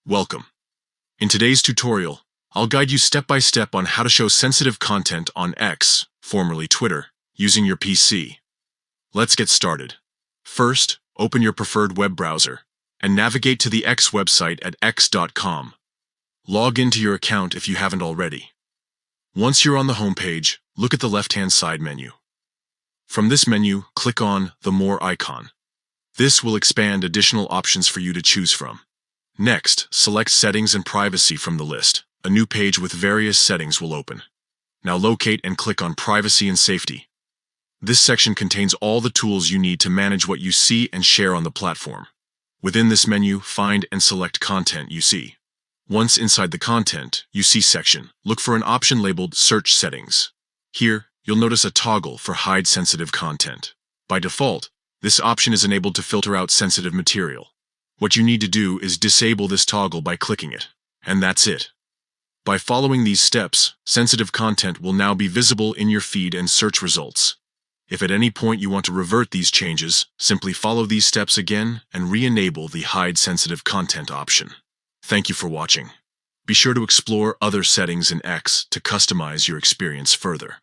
Welcome. In today's tutorial, I'll guide you step by step on how to show sensitive content on X, formerly Twitter, using your PC. Let's get started. First, open your preferred web browser and navigate to the X website at x.com. Log into your account if you haven't already. Once you're on the homepage, look at the left-hand side menu. From this menu, click on the More icon. This will expand additional options for you to choose from. Next, select Settings and Privacy from the list. A new page with various settings will open. Now locate and click on Privacy and Safety. This section contains all the tools you need to manage what you see and share on the platform. Within this menu, find and select Content You See. Once inside the Content You See section, look for an option labeled Search Settings. Here, you'll notice a toggle for Hide Sensitive Content. By default, this option is enabled to filter out sensitive material. What you need to do is disable this toggle by clicking it, and that's it. By following these steps, sensitive content will now be visible in your feed and search results. If at any point you want to revert these changes, simply follow these steps again and re-enable the Hide Sensitive Content option. Thank you for watching. Be sure to explore other settings in X to customize your experience further.